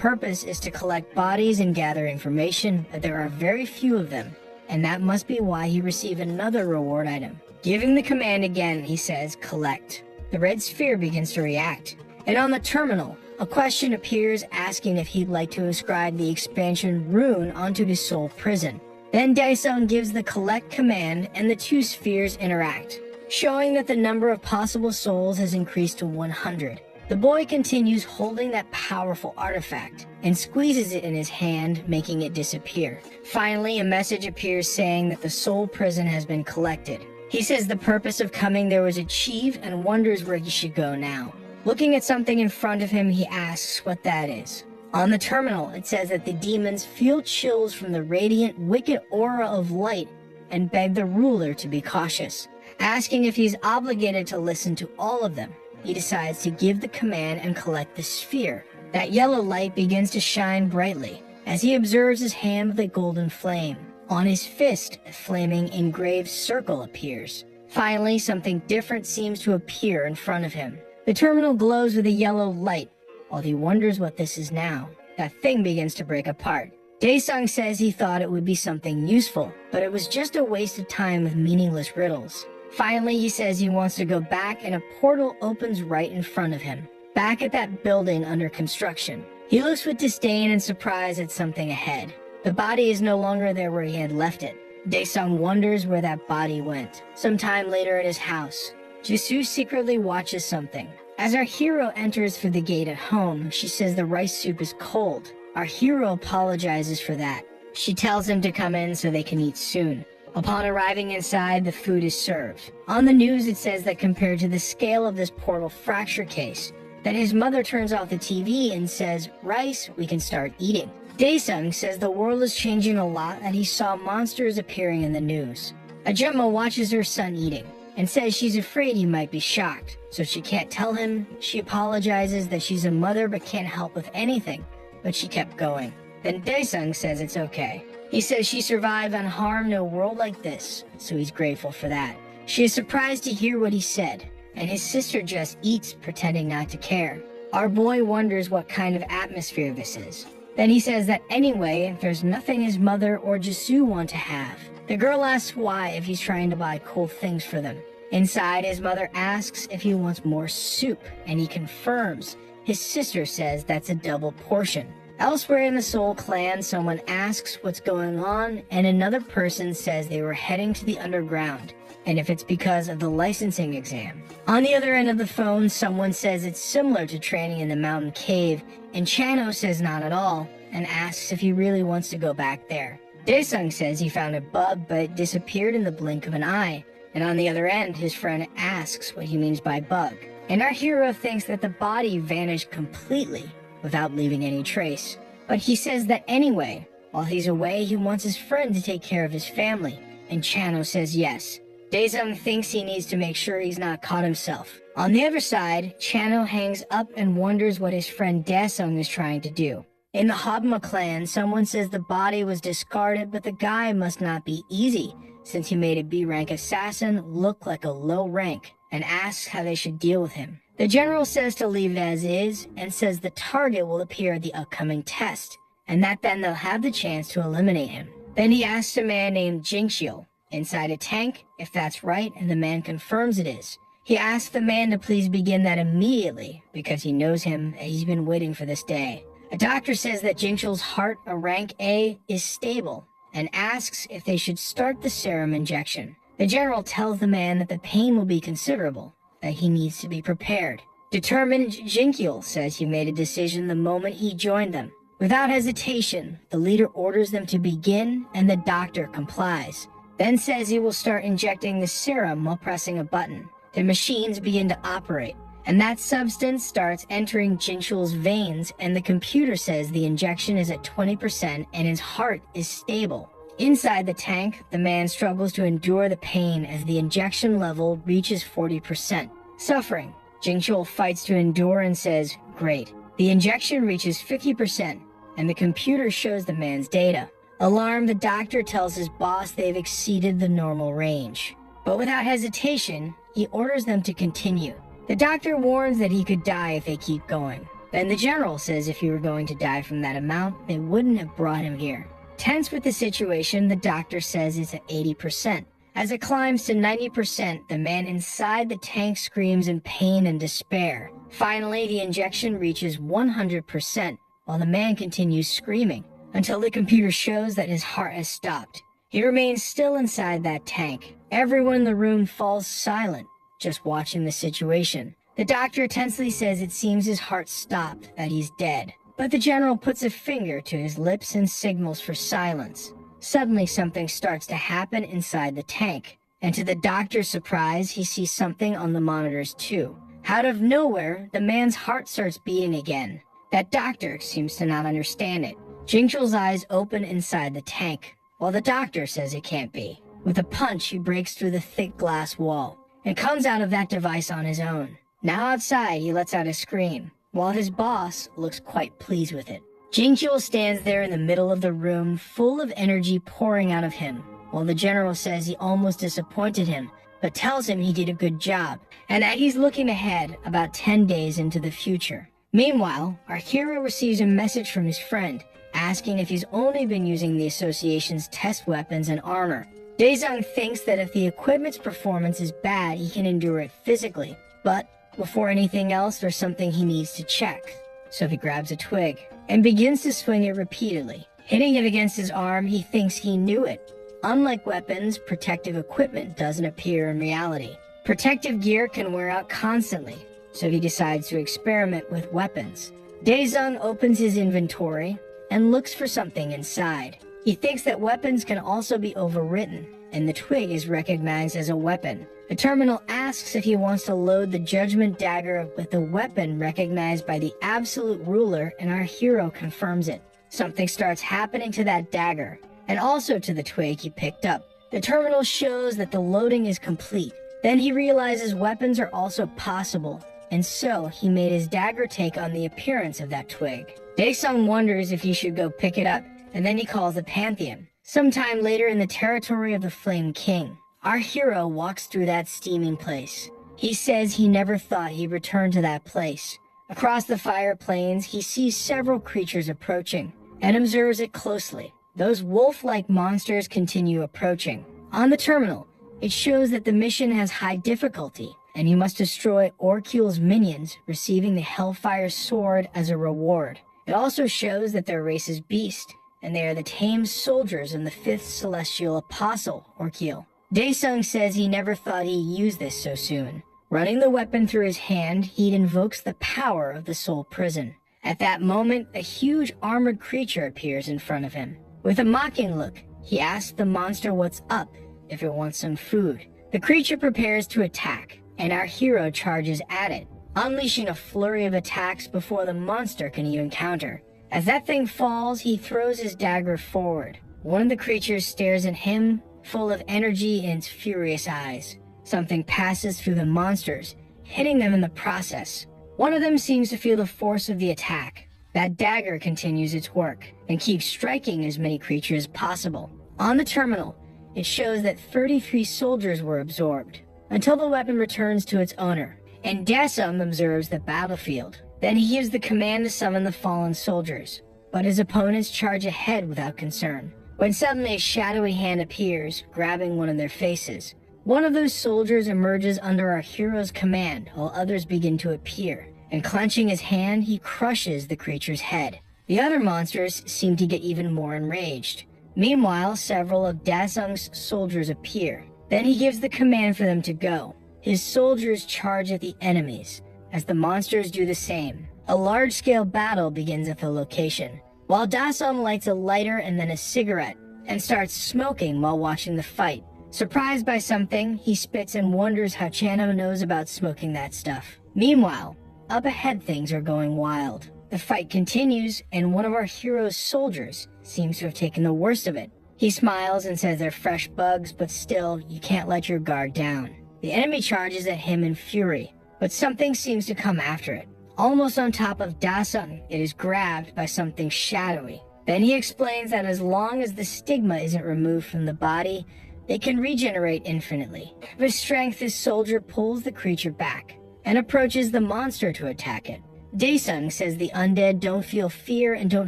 purpose is to collect bodies and gather information, but there are very few of them, and that must be why he received another reward item. Giving the command again, he says, collect. The red sphere begins to react, and on the terminal, a question appears asking if he'd like to inscribe the expansion rune onto his soul prison. Then Dae Sung gives the collect command and the two spheres interact, showing that the number of possible souls has increased to 100. The boy continues holding that powerful artifact and squeezes it in his hand, making it disappear. Finally, a message appears saying that the soul prison has been collected. He says the purpose of coming there was achieved and wonders where he should go now. Looking at something in front of him, he asks what that is. On the terminal, it says that the demons feel chills from the radiant, wicked aura of light and beg the ruler to be cautious. Asking if he's obligated to listen to all of them, he decides to give the command and collect the sphere. That yellow light begins to shine brightly as he observes his hand with a golden flame. On his fist, a flaming engraved circle appears. Finally, something different seems to appear in front of him. The terminal glows with a yellow light. While he wonders what this is now, that thing begins to break apart. Dae Sung says he thought it would be something useful, but it was just a waste of time with meaningless riddles. Finally, he says he wants to go back, and a portal opens right in front of him, back at that building under construction. He looks with disdain and surprise at something ahead. The body is no longer there where he had left it. Dae Sung wonders where that body went. Sometime later at his house, Jisoo secretly watches something. As our hero enters through the gate at home, she says the rice soup is cold. Our hero apologizes for that. She tells him to come in so they can eat soon. Upon arriving inside, the food is served. On the news, it says that compared to the scale of this portal fracture case, that his mother turns off the TV and says, "Rice, we can start eating." Dae Sung says the world is changing a lot and he saw monsters appearing in the news. Ajumma watches her son eating and says she's afraid he might be shocked, so she can't tell him. She apologizes that she's a mother but can't help with anything, but she kept going. Then Dae Sung says it's okay. He says she survived on Harem in a world like this, so he's grateful for that. She is surprised to hear what he said, and his sister just eats, pretending not to care. Our boy wonders what kind of atmosphere this is. Then he says that anyway, there's nothing his mother or Jisoo want to have. The girl asks why if he's trying to buy cool things for them. Inside, his mother asks if he wants more soup, and he confirms. His sister says that's a double portion. Elsewhere in the Soul Clan, someone asks what's going on, and another person says they were heading to the underground, and if it's because of the licensing exam. On the other end of the phone, someone says it's similar to training in the mountain cave, and Chano says not at all, and asks if he really wants to go back there. Dae Sung says he found a bug, but it disappeared in the blink of an eye, and on the other end, his friend asks what he means by bug. And our hero thinks that the body vanished completely, without leaving any trace. But he says that anyway, while he's away, he wants his friend to take care of his family, and Chano says yes. Dae Sung thinks he needs to make sure he's not caught himself. On the other side, Chano hangs up and wonders what his friend Dae Sung is trying to do. In the Hobma clan, someone says the body was discarded, but the guy must not be easy, since he made a B-rank assassin look like a low rank, and asks how they should deal with him. The general says to leave it as is, and says the target will appear at the upcoming test, and that then they'll have the chance to eliminate him. Then he asks a man named Jinxiel inside a tank if that's right, and the man confirms it is. He asks the man to please begin that immediately, because he knows him and he's been waiting for this day. A doctor says that Jinxiel's heart, a rank A, is stable, and asks if they should start the serum injection. The general tells the man that the pain will be considerable, that he needs to be prepared. Determined, Jinxiel says he made a decision the moment he joined them. Without hesitation, the leader orders them to begin, and the doctor complies. Then says he will start injecting the serum while pressing a button. The machines begin to operate, and that substance starts entering Jinxiel's veins, and the computer says the injection is at 20% and his heart is stable. Inside the tank, the man struggles to endure the pain as the injection level reaches 40%. Suffering, Jinxiel fights to endure and says, "Great." The injection reaches 50%, and the computer shows the man's data. Alarmed, the doctor tells his boss they've exceeded the normal range. But without hesitation, he orders them to continue. The doctor warns that he could die if they keep going. Then the general says if he were going to die from that amount, they wouldn't have brought him here. Tense with the situation, the doctor says it's at 80%. As it climbs to 90%, the man inside the tank screams in pain and despair. Finally, the injection reaches 100%, while the man continues screaming, until the computer shows that his heart has stopped. He remains still inside that tank. Everyone in the room falls silent, just watching the situation. The doctor tensely says it seems his heart stopped, that he's dead. But the general puts a finger to his lips and signals for silence. Suddenly, something starts to happen inside the tank, and to the doctor's surprise, he sees something on the monitors too. Out of nowhere, the man's heart starts beating again. That doctor seems to not understand it. Jingchul's eyes open inside the tank, while the doctor says it can't be. With a punch, he breaks through the thick glass wall, and comes out of that device on his own. Now outside, he lets out a scream, while his boss looks quite pleased with it. Jingchul stands there in the middle of the room, full of energy pouring out of him, while the general says he almost disappointed him, but tells him he did a good job, and that he's looking ahead about 10 days into the future. Meanwhile, our hero receives a message from his friend, asking if he's only been using the association's test weapons and armor. Dae Sung thinks that if the equipment's performance is bad, he can endure it physically, but before anything else, there's something he needs to check. So he grabs a twig and begins to swing it repeatedly. Hitting it against his arm, he thinks he knew it. Unlike weapons, protective equipment doesn't appear in reality. Protective gear can wear out constantly, so he decides to experiment with weapons. Dae Sung opens his inventory and looks for something inside. He thinks that weapons can also be overwritten, and the twig is recognized as a weapon. The terminal asks if he wants to load the judgment dagger with the weapon recognized by the absolute ruler, and our hero confirms it. Something starts happening to that dagger, and also to the twig he picked up. The terminal shows that the loading is complete. Then he realizes weapons are also possible, and so he made his dagger take on the appearance of that twig. Dae Sung wonders if he should go pick it up, and then he calls the Pantheon. Sometime later in the territory of the Flame King, our hero walks through that steaming place. He says he never thought he'd return to that place. Across the fire plains, he sees several creatures approaching, and observes it closely. Those wolf-like monsters continue approaching. On the terminal, it shows that the mission has high difficulty, and you must destroy Orcul's minions, receiving the Hellfire Sword as a reward. It also shows that their race is Beast, and they are the tame soldiers in the 5th Celestial Apostle, Orcul. Dae Sung says he never thought he'd use this so soon. Running the weapon through his hand, he invokes the power of the Soul Prison. At that moment, a huge armored creature appears in front of him. With a mocking look, he asks the monster what's up, if it wants some food. The creature prepares to attack, and our hero charges at it, unleashing a flurry of attacks before the monster can even counter. As that thing falls, he throws his dagger forward. One of the creatures stares at him, full of energy in its furious eyes. Something passes through the monsters, hitting them in the process. One of them seems to feel the force of the attack. That dagger continues its work, and keeps striking as many creatures as possible. On the terminal, it shows that 33 soldiers were absorbed, until the weapon returns to its owner, and Dae Sung observes the battlefield. Then he gives the command to summon the fallen soldiers, but his opponents charge ahead without concern. When suddenly a shadowy hand appears, grabbing one of their faces. One of those soldiers emerges under our hero's command, while others begin to appear, and clenching his hand, he crushes the creature's head. The other monsters seem to get even more enraged. Meanwhile, several of Dae Sung's soldiers appear. Then he gives the command for them to go. His soldiers charge at the enemies, as the monsters do the same. A large-scale battle begins at the location, while Dae Sung lights a lighter and then a cigarette, and starts smoking while watching the fight. Surprised by something, he spits and wonders how Chano knows about smoking that stuff. Meanwhile, up ahead things are going wild. The fight continues, and one of our hero's soldiers seems to have taken the worst of it. He smiles and says they're fresh bugs, but still, you can't let your guard down. The enemy charges at him in fury, but something seems to come after it. Almost on top of Dae Sung, it is grabbed by something shadowy. Then he explains that as long as the stigma isn't removed from the body, they can regenerate infinitely. With strength, his soldier pulls the creature back and approaches the monster to attack it. Dae Sung says the undead don't feel fear and don't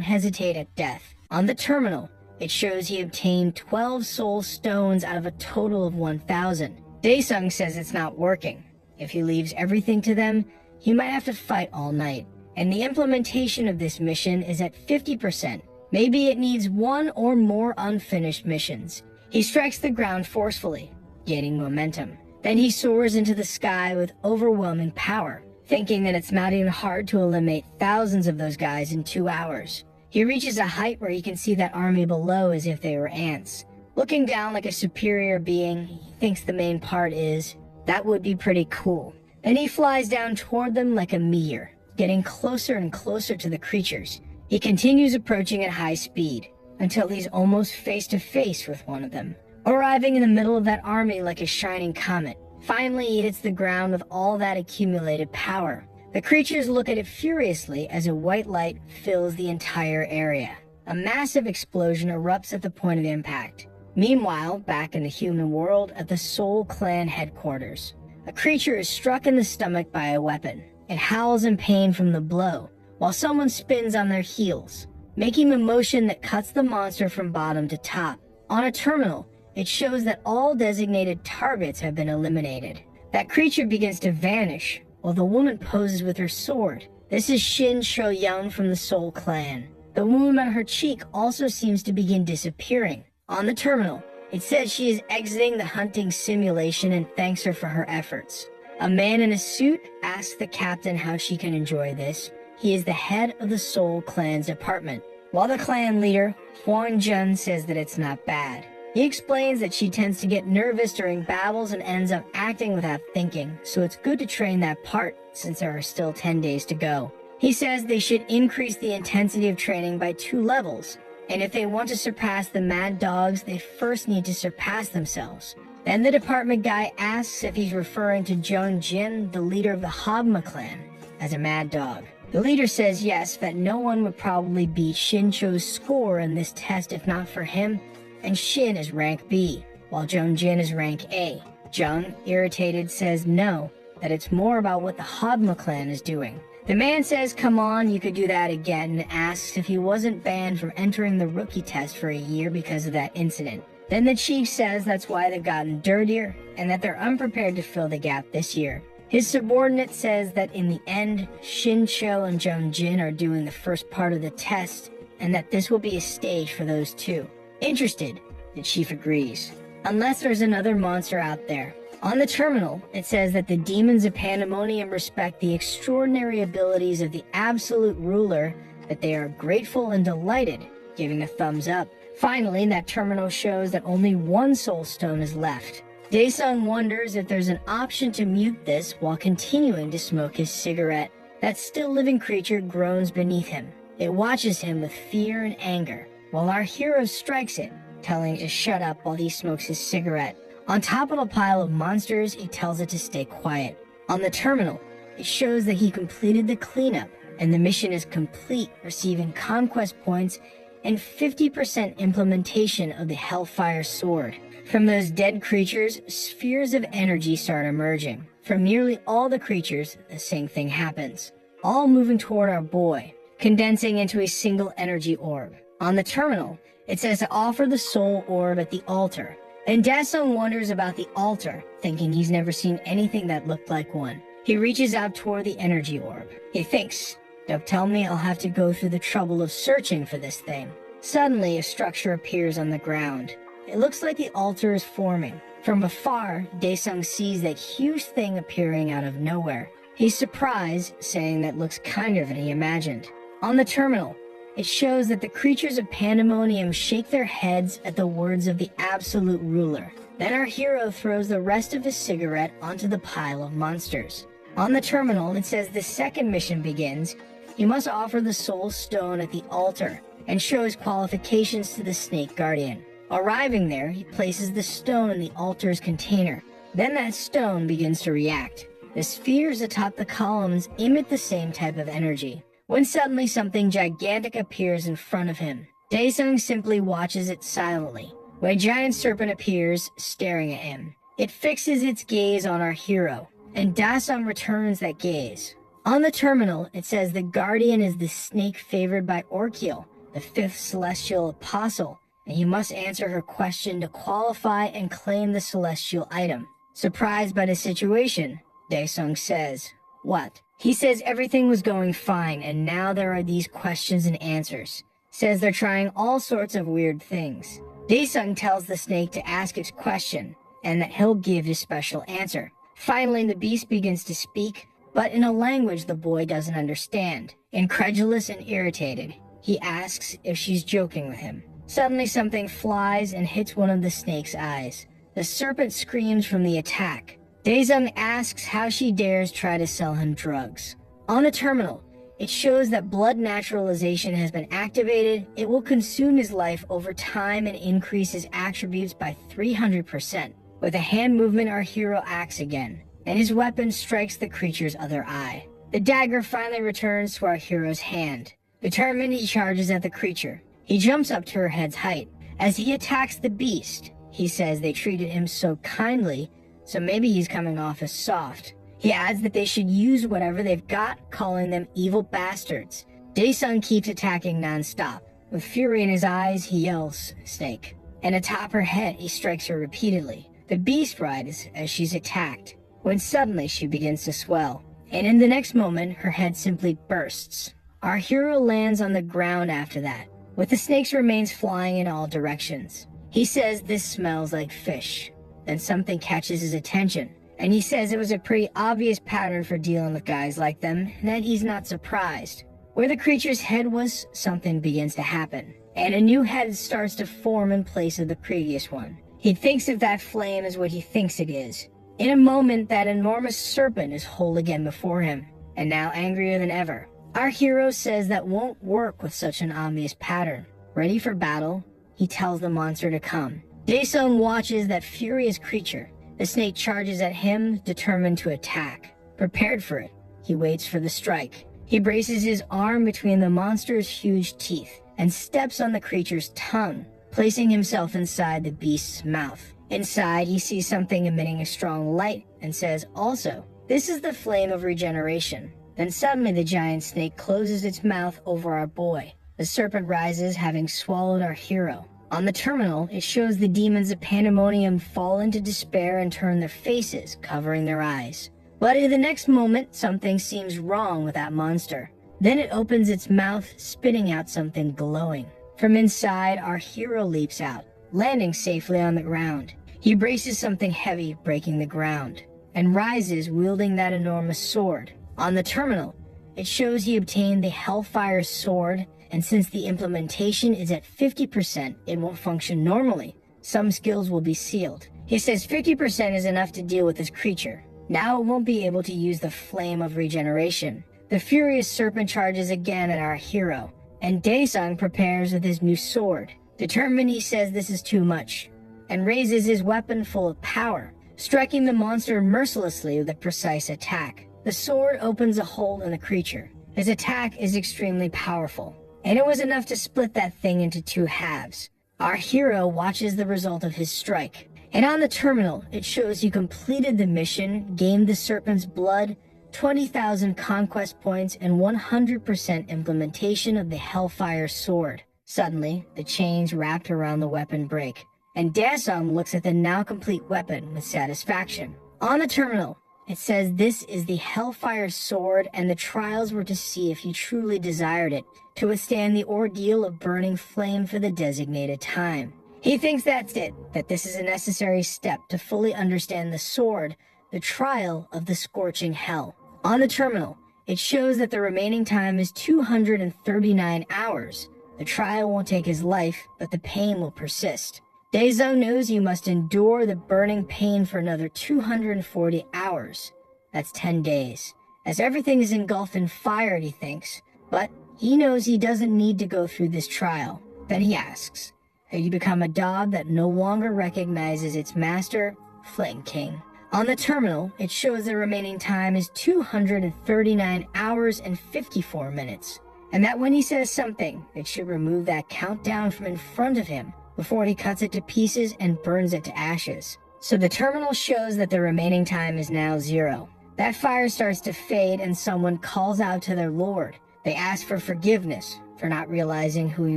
hesitate at death. On the terminal, it shows he obtained 12 soul stones out of a total of 1,000. Dae Sung says it's not working. If he leaves everything to them, he might have to fight all night. And the implementation of this mission is at 50%. Maybe it needs one or more unfinished missions. He strikes the ground forcefully, gaining momentum. Then he soars into the sky with overwhelming power, thinking that it's not even hard to eliminate thousands of those guys in 2 hours. He reaches a height where he can see that army below as if they were ants. Looking down like a superior being, he thinks the main part is, that would be pretty cool. Then he flies down toward them like a meteor, getting closer and closer to the creatures. He continues approaching at high speed, until he's almost face to face with one of them, arriving in the middle of that army like a shining comet. Finally, he hits the ground with all that accumulated power. The creatures look at it furiously as a white light fills the entire area. A massive explosion erupts at the point of impact. Meanwhile, back in the human world at the Soul Clan headquarters, a creature is struck in the stomach by a weapon. It howls in pain from the blow, while someone spins on their heels, making a motion that cuts the monster from bottom to top. On a terminal, it shows that all designated targets have been eliminated. That creature begins to vanish, while the woman poses with her sword. This is Shin Cho-young from the Soul Clan. The wound on her cheek also seems to begin disappearing. On the terminal, it says she is exiting the hunting simulation and thanks her for her efforts. A man in a suit asks the captain how she can enjoy this. He is the head of the Soul Clan's department, while the clan leader, Hwang Jun, says that it's not bad. He explains that she tends to get nervous during battles and ends up acting without thinking, so it's good to train that part since there are still 10 days to go. He says they should increase the intensity of training by 2 levels, and if they want to surpass the Mad Dogs, they first need to surpass themselves. Then the department guy asks if he's referring to Jung Jin, the leader of the Hogma clan, as a Mad Dog. The leader says yes, that no one would probably beat Shincho's score in this test if not for him, and Shin is rank B, while Jung Jin is rank A. Jung, irritated, says no, that it's more about what the Hogma clan is doing. The man says come on, you could do that again, and asks if he wasn't banned from entering the rookie test for a year because of that incident. Then the chief says that's why they've gotten dirtier, and that they're unprepared to fill the gap this year. His subordinate says that in the end, Shincho and Jung Jin are doing the first part of the test, and that this will be a stage for those two. Interested, the chief agrees. Unless there's another monster out there. On the terminal, it says that the demons of Pandemonium respect the extraordinary abilities of the absolute ruler, that they are grateful and delighted, giving a thumbs up. Finally, that terminal shows that only 1 soul stone is left. Dae Sung wonders if there's an option to mute this while continuing to smoke his cigarette. That still living creature groans beneath him. It watches him with fear and anger, while our hero strikes it, telling it to shut up while he smokes his cigarette. On top of a pile of monsters, he tells it to stay quiet. On the terminal, it shows that he completed the cleanup, and the mission is complete, receiving conquest points and 50% implementation of the Hellfire Sword. From those dead creatures, spheres of energy start emerging. From nearly all the creatures, the same thing happens, all moving toward our boy, condensing into a single energy orb. On the terminal, it says to offer the soul orb at the altar. And Dae Sung wonders about the altar, thinking he's never seen anything that looked like one. He reaches out toward the energy orb. He thinks, don't tell me I'll have to go through the trouble of searching for this thing. Suddenly, a structure appears on the ground. It looks like the altar is forming. From afar, Dae Sung sees that huge thing appearing out of nowhere. He's surprised, saying that looks kinder than he imagined. On the terminal, it shows that the creatures of Pandemonium shake their heads at the words of the absolute ruler. Then our hero throws the rest of his cigarette onto the pile of monsters. On the terminal, it says the second mission begins. He must offer the soul stone at the altar, and shows qualifications to the Snake Guardian. Arriving there, he places the stone in the altar's container. Then that stone begins to react. The spheres atop the columns emit the same type of energy, when suddenly something gigantic appears in front of him. Dae Sung simply watches it silently, when a giant serpent appears, staring at him. It fixes its gaze on our hero, and Dae Sung returns that gaze. On the terminal, it says the Guardian is the snake favored by Orkiel, the fifth celestial apostle, and you must answer her question to qualify and claim the celestial item. Surprised by the situation, Dae Sung says, "What?" He says everything was going fine, and now there are these questions and answers. Says they're trying all sorts of weird things. Dae Sung tells the snake to ask its question, and that he'll give his special answer. Finally, the beast begins to speak, but in a language the boy doesn't understand. Incredulous and irritated, he asks if she's joking with him. Suddenly something flies and hits one of the snake's eyes. The serpent screams from the attack. Dae Sung asks how she dares try to sell him drugs. On a terminal, it shows that blood naturalization has been activated. It will consume his life over time and increase his attributes by 300%. With a hand movement, our hero acts again, and his weapon strikes the creature's other eye. The dagger finally returns to our hero's hand. Determined, he charges at the creature. He jumps up to her head's height. As he attacks the beast, he says they treated him so kindly, so maybe he's coming off as soft. He adds that they should use whatever they've got, calling them evil bastards. Dae Sung keeps attacking non-stop. With fury in his eyes, he yells, "Snake." And atop her head, he strikes her repeatedly. The beast rides as she's attacked, when suddenly she begins to swell. And in the next moment, her head simply bursts. Our hero lands on the ground after that, with the snake's remains flying in all directions. He says this smells like fish. Then something catches his attention, and he says it was a pretty obvious pattern for dealing with guys like them, and that he's not surprised. Where the creature's head was, something begins to happen, and a new head starts to form in place of the previous one. He thinks if that flame is what he thinks it is. In a moment, that enormous serpent is whole again before him, and now angrier than ever. Our hero says that won't work with such an obvious pattern. Ready for battle, he tells the monster to come. Dae Sung watches that furious creature. The snake charges at him, determined to attack. Prepared for it, he waits for the strike. He braces his arm between the monster's huge teeth and steps on the creature's tongue, placing himself inside the beast's mouth. Inside, he sees something emitting a strong light and says also, "This is the flame of regeneration." Then suddenly the giant snake closes its mouth over our boy. The serpent rises, having swallowed our hero. On the terminal, it shows the demons of Pandemonium fall into despair and turn their faces, covering their eyes. But in the next moment, something seems wrong with that monster. Then it opens its mouth, spitting out something glowing. From inside, our hero leaps out, landing safely on the ground. He braces something heavy, breaking the ground, and rises, wielding that enormous sword. On the terminal, it shows he obtained the Hellfire Sword, and since the implementation is at 50%, it won't function normally. Some skills will be sealed. He says 50% is enough to deal with this creature. Now it won't be able to use the flame of regeneration. The furious serpent charges again at our hero, and Dae Sung prepares with his new sword. Determined, he says this is too much, and raises his weapon full of power, striking the monster mercilessly with a precise attack. The sword opens a hole in the creature. His attack is extremely powerful, and it was enough to split that thing into two halves. Our hero watches the result of his strike, and on the terminal, it shows he completed the mission, gained the serpent's blood, 20,000 conquest points, and 100% implementation of the Hellfire Sword. Suddenly, the chains wrapped around the weapon break, and Dae Sung looks at the now complete weapon with satisfaction. On the terminal, it says this is the Hellfire Sword, and the trials were to see if he truly desired it, to withstand the ordeal of burning flame for the designated time. He thinks that's it, that this is a necessary step to fully understand the sword, the trial of the scorching hell. On the terminal, it shows that the remaining time is 239 hours. The trial won't take his life, but the pain will persist. Dae Sung knows you must endure the burning pain for another 240 hours. That's 10 days. As everything is engulfed in fire, he thinks. But he knows he doesn't need to go through this trial. Then he asks, have you become a dog that no longer recognizes its master? Flame King. On the terminal, it shows the remaining time is 239 hours and 54 minutes. And that when he says something, it should remove that countdown from in front of him before he cuts it to pieces and burns it to ashes. So the terminal shows that the remaining time is now 0. That fire starts to fade and someone calls out to their lord. They ask for forgiveness for not realizing who he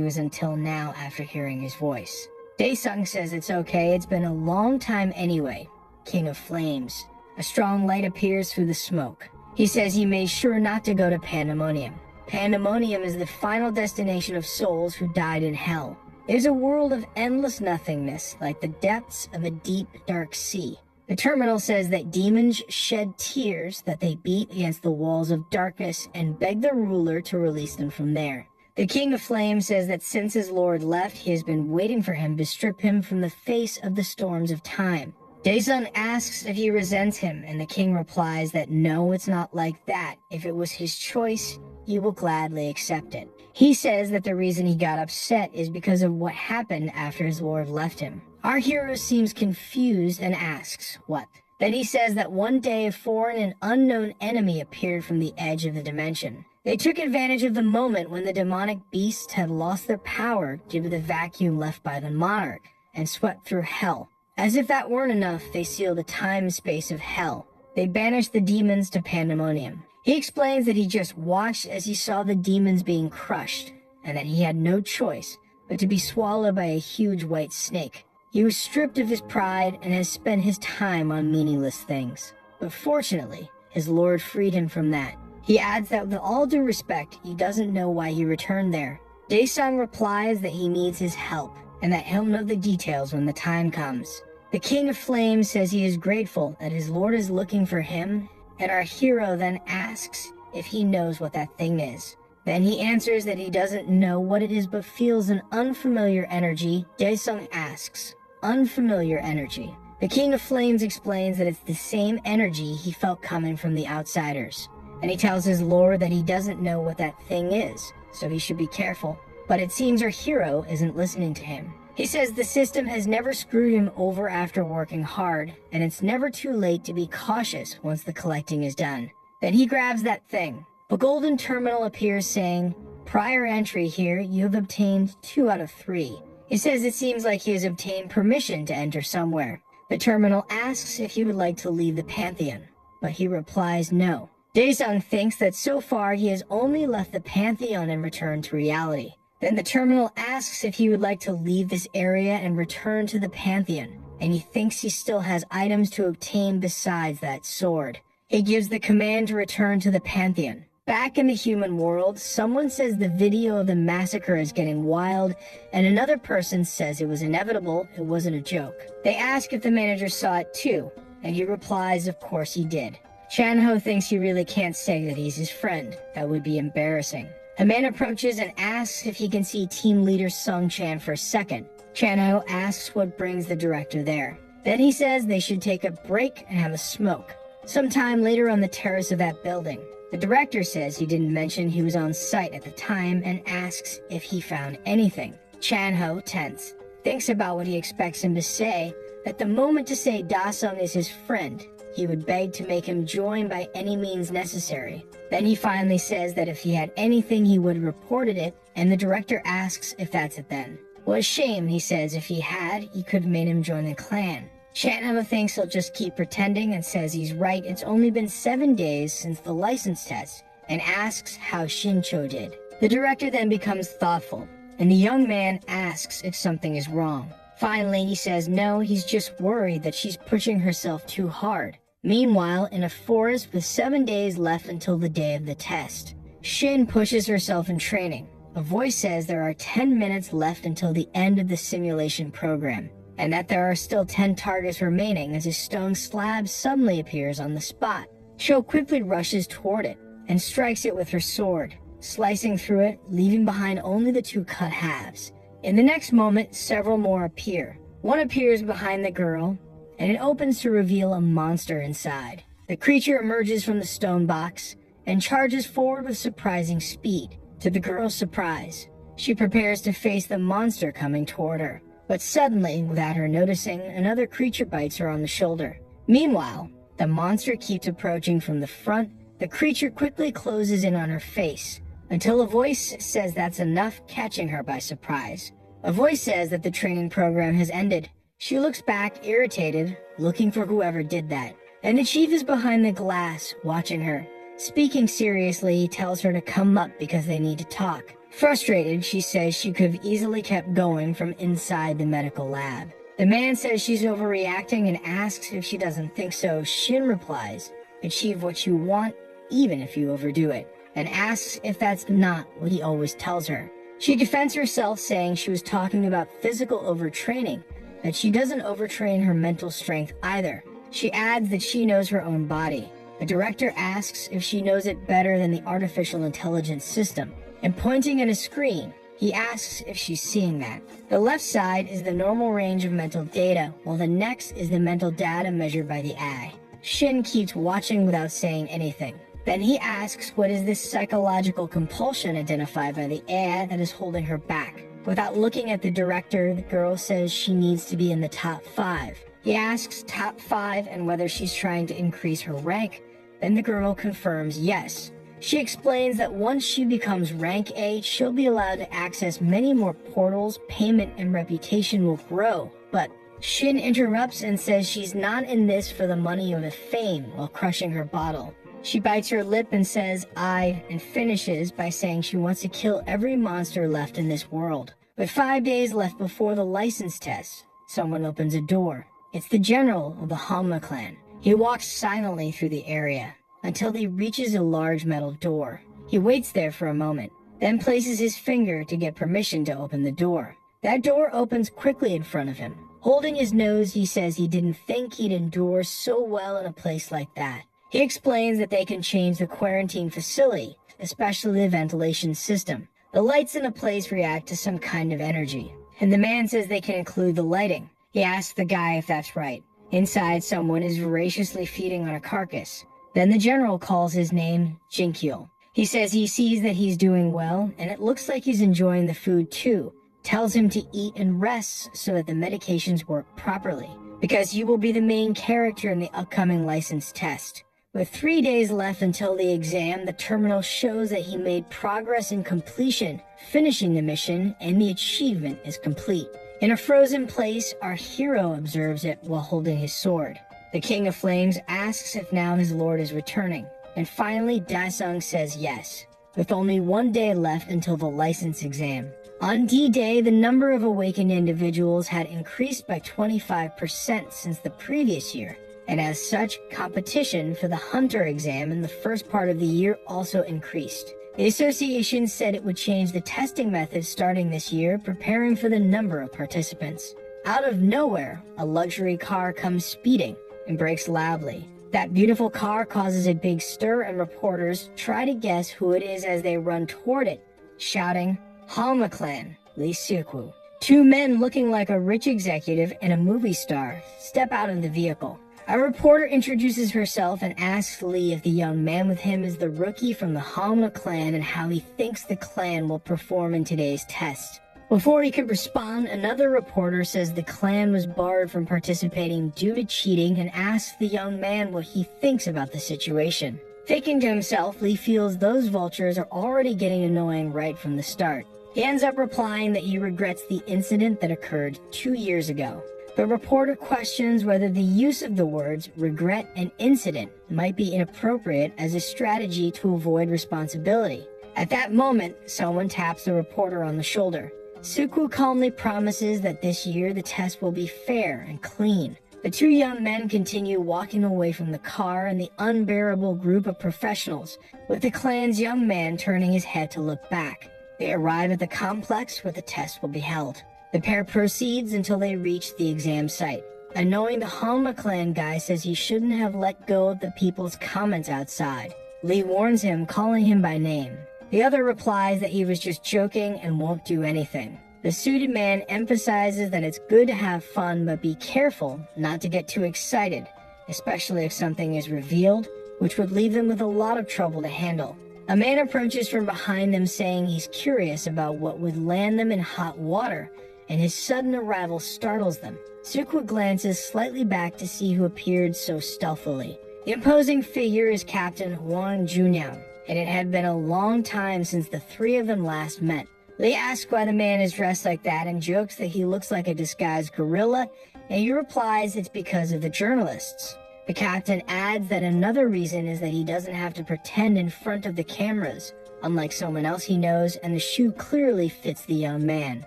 was until now after hearing his voice. Dae Sung says it's okay, it's been a long time anyway. King of Flames. A strong light appears through the smoke. He says he made sure not to go to Pandemonium. Pandemonium is the final destination of souls who died in hell. It is a world of endless nothingness, like the depths of a deep, dark sea. The terminal says that demons shed tears that they beat against the walls of darkness and beg the ruler to release them from there. The King of Flames says that since his lord left, he has been waiting for him to strip him from the face of the storms of time. Dae Sung asks if he resents him, and the king replies that no, it's not like that. If it was his choice, he will gladly accept it. He says that the reason he got upset is because of what happened after his lord left him. Our hero seems confused and asks, what? Then he says that one day a foreign and unknown enemy appeared from the edge of the dimension. They took advantage of the moment when the demonic beasts had lost their power due to the vacuum left by the monarch and swept through hell. As if that weren't enough, they sealed the time and space of hell. They banished the demons to Pandemonium. He explains that he just watched as he saw the demons being crushed, and that he had no choice but to be swallowed by a huge white snake. He was stripped of his pride and has spent his time on meaningless things. But fortunately, his lord freed him from that. He adds that with all due respect, he doesn't know why he returned there. Dae Sung replies that he needs his help, and that he'll know the details when the time comes. The King of Flames says he is grateful that his lord is looking for him, and our hero then asks if he knows what that thing is. Then he answers that he doesn't know what it is but feels an unfamiliar energy. Dae Sung asks, unfamiliar energy. The King of Flames explains that it's the same energy he felt coming from the outsiders. And he tells his lord that he doesn't know what that thing is, so he should be careful. But it seems our hero isn't listening to him. He says the system has never screwed him over after working hard, and it's never too late to be cautious once the collecting is done. Then he grabs that thing. A golden terminal appears saying, prior entry here, you have obtained 2 out of 3. He says it seems like he has obtained permission to enter somewhere. The terminal asks if he would like to leave the Pantheon, but he replies no. Dae Sung thinks that so far he has only left the Pantheon and returned to reality. Then the terminal asks if he would like to leave this area and return to the Pantheon, and he thinks he still has items to obtain besides that sword. He gives the command to return to the Pantheon. Back in the human world, someone says the video of the massacre is getting wild, and another person says it was inevitable, it wasn't a joke. They ask if the manager saw it too, and he replies of course he did. Chan-ho thinks he really can't say that he's his friend. That would be embarrassing. A man approaches and asks if he can see team leader Sung Chan for a second. Chan-ho asks what brings the director there. Then he says they should take a break and have a smoke. Sometime later on the terrace of that building, the director says he didn't mention he was on site at the time and asks if he found anything. Chan-ho, tense, thinks about what he expects him to say. At the moment to say Da Sung is his friend, he would beg to make him join by any means necessary. Then he finally says that if he had anything he would have reported it, and the director asks if that's it then. What a shame, he says, if he had, he could have made him join the clan. Chan-ho thinks he'll just keep pretending and says he's right, it's only been 7 days since the license test, and asks how Shincho did. The director then becomes thoughtful, and the young man asks if something is wrong. Finally, he says no, he's just worried that she's pushing herself too hard. Meanwhile, in a forest with 7 days left until the day of the test, Shin pushes herself in training. A voice says there are 10 minutes left until the end of the simulation program, and that there are still 10 targets remaining as a stone slab suddenly appears on the spot. Cho quickly rushes toward it and strikes it with her sword, slicing through it, leaving behind only the 2 cut halves. In the next moment, several more appear. One appears behind the girl, and it opens to reveal a monster inside. The creature emerges from the stone box and charges forward with surprising speed. To the girl's surprise, she prepares to face the monster coming toward her. But suddenly, without her noticing, another creature bites her on the shoulder. Meanwhile, the monster keeps approaching from the front. The creature quickly closes in on her face, until a voice says that's enough, catching her by surprise. A voice says that the training program has ended. She looks back, irritated, looking for whoever did that. and the chief is behind the glass, watching her. Speaking seriously, he tells her to come up because they need to talk. Frustrated, she says she could have easily kept going from inside the medical lab. The man says she's overreacting and asks if she doesn't think so. Shin replies, "Achieve what you want, even if you overdo it," and asks if that's not what he always tells her. She defends herself, saying she was talking about physical overtraining, that she doesn't overtrain her mental strength either. She adds that she knows her own body. The director asks if she knows it better than the artificial intelligence system, and pointing at a screen, he asks if she's seeing that. The left side is the normal range of mental data, while the next is the mental data measured by the eye. Shin keeps watching without saying anything. Then he asks what is this psychological compulsion identified by the AI that is holding her back. Without looking at the director, the girl says she needs to be in the top 5. He asks top 5 and whether she's trying to increase her rank. Then the girl confirms yes. She explains that once she becomes rank A, she'll be allowed to access many more portals, payment and reputation will grow. But Shin interrupts and says she's not in this for the money or the fame while crushing her bottle. She bites her lip and says "I" and finishes by saying she wants to kill every monster left in this world. With 5 days left before the license test, someone opens a door. It's the general of the Hanma clan. He walks silently through the area until he reaches a large metal door. He waits there for a moment, then places his finger to get permission to open the door. That door opens quickly in front of him. Holding his nose, he says he didn't think he'd endure so well in a place like that. He explains that they can change the quarantine facility, especially the ventilation system. The lights in a place react to some kind of energy, and the man says they can include the lighting. He asks the guy if that's right. Inside, someone is voraciously feeding on a carcass. Then the general calls his name Jinkyo. He says he sees that he's doing well, and it looks like he's enjoying the food too. Tells him to eat and rest so that the medications work properly, because he will be the main character in the upcoming license test. With 3 days left until the exam, the terminal shows that he made progress in completion, finishing the mission, and the achievement is complete. In a frozen place, our hero observes it while holding his sword. The King of Flames asks if now his lord is returning, and finally Dae Sung says yes, with only 1 day left until the license exam. On D-Day, the number of awakened individuals had increased by 25% since the previous year, and as such, competition for the Hunter exam in the first part of the year also increased. The association said it would change the testing methods starting this year, preparing for the number of participants. Out of nowhere, a luxury car comes speeding and brakes loudly. That beautiful car causes a big stir, and reporters try to guess who it is as they run toward it, shouting, "Hanma clan, Lee Seok-woo." 2 men looking like a rich executive and a movie star step out of the vehicle. A reporter introduces herself and asks Lee if the young man with him is the rookie from the Hanma clan and how he thinks the clan will perform in today's test. Before he could respond, another reporter says the clan was barred from participating due to cheating and asks the young man what he thinks about the situation. Thinking to himself, Lee feels those vultures are already getting annoying right from the start. He ends up replying that he regrets the incident that occurred 2 years ago. The reporter questions whether the use of the words regret and incident might be inappropriate as a strategy to avoid responsibility. At that moment, someone taps the reporter on the shoulder. Seok-woo calmly promises that this year the test will be fair and clean. The 2 young men continue walking away from the car and the unbearable group of professionals, with the clan's young man turning his head to look back. They arrive at the complex where the test will be held. The pair proceeds until they reach the exam site. Annoying, the Hanma clan guy says he shouldn't have let go of the people's comments outside. Lee warns him, calling him by name. The other replies that he was just joking and won't do anything. The suited man emphasizes that it's good to have fun, but be careful not to get too excited, especially if something is revealed, which would leave them with a lot of trouble to handle. A man approaches from behind them saying he's curious about what would land them in hot water, and his sudden arrival startles them. Seok-woo glances slightly back to see who appeared so stealthily. The imposing figure is Captain Hwang Junyang, and it had been a long time since the 3 of them last met. Lee asks why the man is dressed like that and jokes that he looks like a disguised gorilla, and he replies it's because of the journalists. The captain adds that another reason is that he doesn't have to pretend in front of the cameras, unlike someone else he knows, and the shoe clearly fits the young man.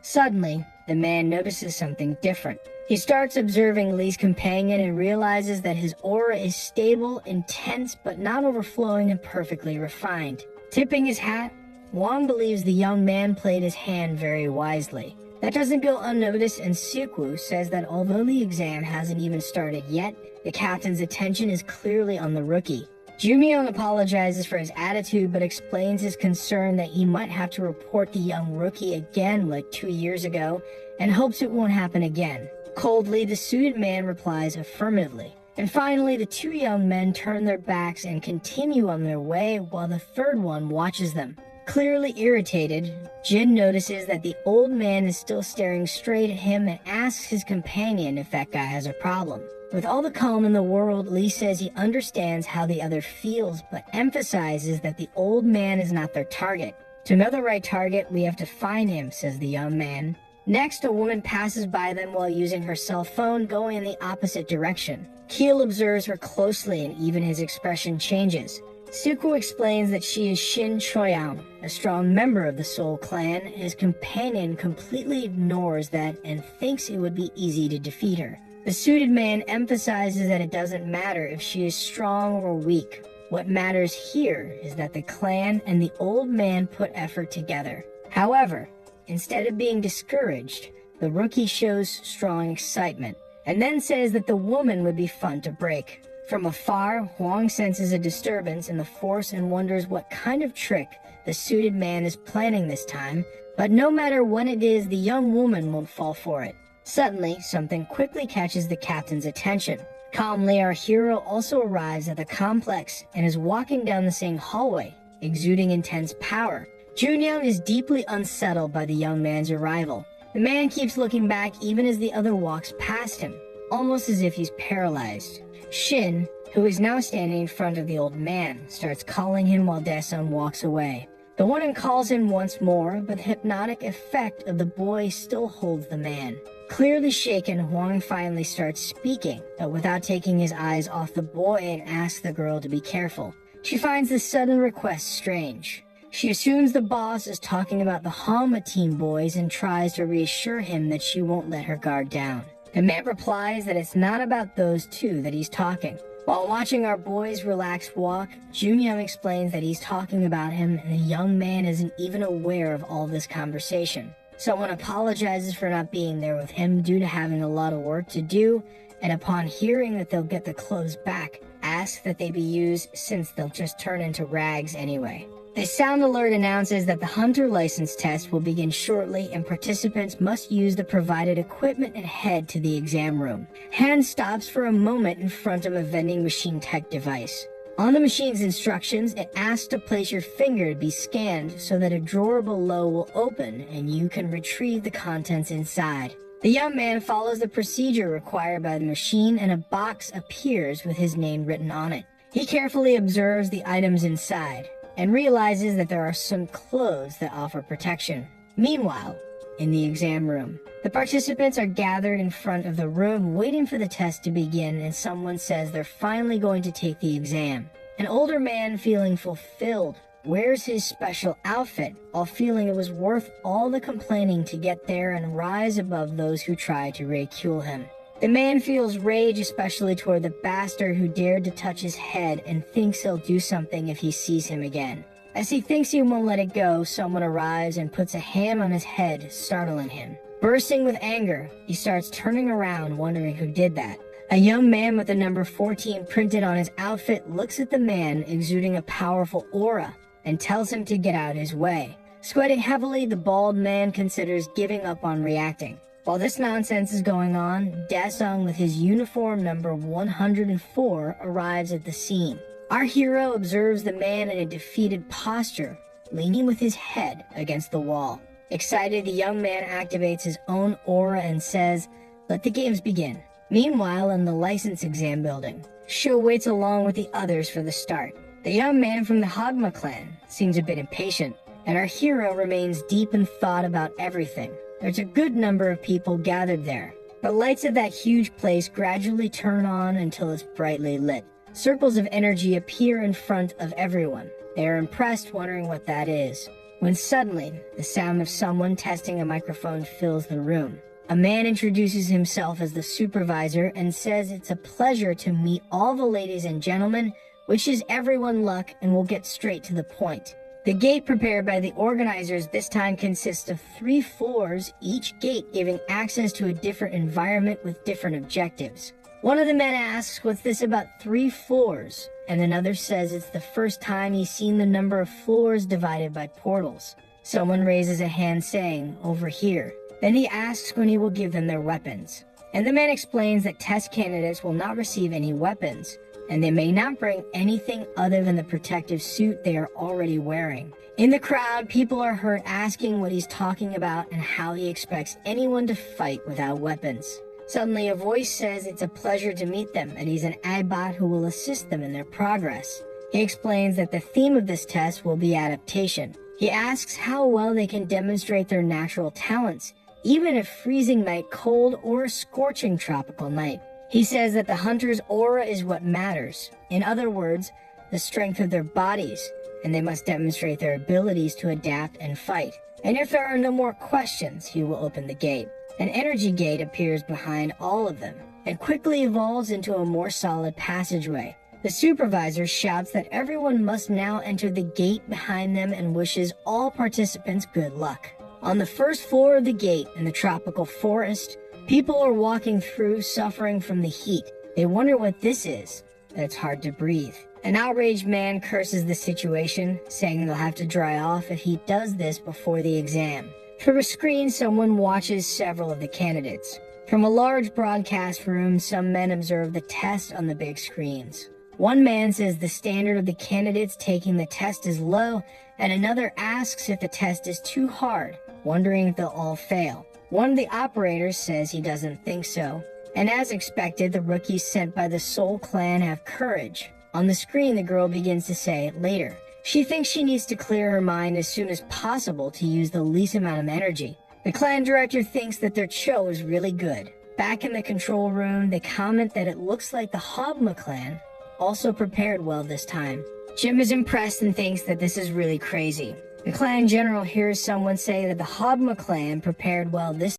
Suddenly, the man notices something different. He starts observing Lee's companion and realizes that his aura is stable, intense, but not overflowing and perfectly refined. Tipping his hat, Wang believes the young man played his hand very wisely. That doesn't go unnoticed, and Siku says that although the exam hasn't even started yet, the captain's attention is clearly on the rookie. Jumyeon apologizes for his attitude but explains his concern that he might have to report the young rookie again like 2 years ago and hopes it won't happen again. Coldly, the suited man replies affirmatively. And finally, the two young men turn their backs and continue on their way while the third one watches them. Clearly irritated, Jin notices that the old man is still staring straight at him and asks his companion if that guy has a problem. With all the calm in the world, Lee says he understands how the other feels, but emphasizes that the old man is not their target. To know the right target, we have to find him, says the young man. Next, a woman passes by them while using her cell phone, going in the opposite direction. Keel observes her closely and even his expression changes. Suko explains that she is Shin Choyang, a strong member of the Soul Clan, and his companion completely ignores that and thinks it would be easy to defeat her. The suited man emphasizes that it doesn't matter if she is strong or weak. What matters here is that the clan and the old man put effort together. However, instead of being discouraged, the rookie shows strong excitement, and then says that the woman would be fun to break. From afar, Huang senses a disturbance in the force and wonders what kind of trick the suited man is planning this time, but no matter what it is, the young woman won't fall for it. Suddenly, something quickly catches the captain's attention. Calmly, our hero also arrives at the complex and is walking down the same hallway, exuding intense power. Junyoung is deeply unsettled by the young man's arrival. The man keeps looking back even as the other walks past him, almost as if he's paralyzed. Shin, who is now standing in front of the old man, starts calling him while Dae Sung walks away. The woman calls him once more, but the hypnotic effect of the boy still holds the man. Clearly shaken, Huang finally starts speaking, but without taking his eyes off the boy, and asks the girl to be careful. She finds this sudden request strange. She assumes the boss is talking about the Hama team boys and tries to reassure him that she won't let her guard down. The man replies that it's not about those two that he's talking. While watching our boys' relaxed walk, Junyoung explains that he's talking about him and the young man isn't even aware of all this conversation. Someone apologizes for not being there with him due to having a lot of work to do, and upon hearing that they'll get the clothes back, asks that they be used since they'll just turn into rags anyway. The sound alert announces that the hunter license test will begin shortly and participants must use the provided equipment and head to the exam room. Han stops for a moment in front of a vending machine tech device. On the machine's instructions, it asks to place your finger to be scanned so that a drawer below will open and you can retrieve the contents inside. The young man follows the procedure required by the machine and a box appears with his name written on it. He carefully observes the items inside and realizes that there are some clothes that offer protection. Meanwhile, in the exam room, the participants are gathered in front of the room waiting for the test to begin, and someone says they're finally going to take the exam. An older man, feeling fulfilled, wears his special outfit while feeling it was worth all the complaining to get there and rise above those who try to ridicule him. The man feels rage, especially toward the bastard who dared to touch his head and thinks he'll do something if he sees him again. As he thinks he won't let it go, someone arrives and puts a hand on his head, startling him. Bursting with anger, he starts turning around, wondering who did that. A young man with the number 14 printed on his outfit looks at the man, exuding a powerful aura, and tells him to get out his way. Sweating heavily, the bald man considers giving up on reacting. While this nonsense is going on, Dae Sung with his uniform number 104 arrives at the scene. Our hero observes the man in a defeated posture, leaning with his head against the wall. Excited, the young man activates his own aura and says, "Let the games begin." Meanwhile, in the license exam building, Sho waits along with the others for the start. The young man from the Hagma clan seems a bit impatient, and our hero remains deep in thought about everything. There's a good number of people gathered there. The lights of that huge place gradually turn on until it's brightly lit. Circles of energy appear in front of everyone. They are impressed, wondering what that is, when suddenly, the sound of someone testing a microphone fills the room. A man introduces himself as the supervisor and says it's a pleasure to meet all the ladies and gentlemen, wishes everyone luck, and will get straight to the point. The gate prepared by the organizers this time consists of 3 floors, each gate giving access to a different environment with different objectives. One of the men asks what's this about 3 floors, and another says it's the first time he's seen the number of floors divided by portals. Someone raises a hand saying, "Over here." Then he asks when he will give them their weapons. And the man explains that test candidates will not receive any weapons, and they may not bring anything other than the protective suit they are already wearing. In the crowd, people are heard asking what he's talking about and how he expects anyone to fight without weapons. Suddenly, a voice says it's a pleasure to meet them, and he's an aibot who will assist them in their progress. He explains that the theme of this test will be adaptation. He asks how well they can demonstrate their natural talents, even if freezing night cold or a scorching tropical night. He says that the hunter's aura is what matters. In other words, the strength of their bodies, and they must demonstrate their abilities to adapt and fight. And if there are no more questions, he will open the gate. An energy gate appears behind all of them, and quickly evolves into a more solid passageway. The supervisor shouts that everyone must now enter the gate behind them and wishes all participants good luck. On the first floor of the gate in the tropical forest, people are walking through, suffering from the heat. They wonder what this is, that it's hard to breathe. An outraged man curses the situation, saying they'll have to dry off if he does this before the exam. Through a screen, someone watches several of the candidates. From a large broadcast room, some men observe the test on the big screens. One man says the standard of the candidates taking the test is low, and another asks if the test is too hard, wondering if they'll all fail. One of the operators says he doesn't think so, and as expected, the rookies sent by the Soul Clan have courage. On the screen, the girl begins to say later. She thinks she needs to clear her mind as soon as possible to use the least amount of energy. The clan director thinks that their show is really good. Back in the control room, they comment that it looks like the Hobma clan also prepared well this time. Jim is impressed and thinks that this is really crazy. The clan general hears someone say that the Hobma clan prepared well this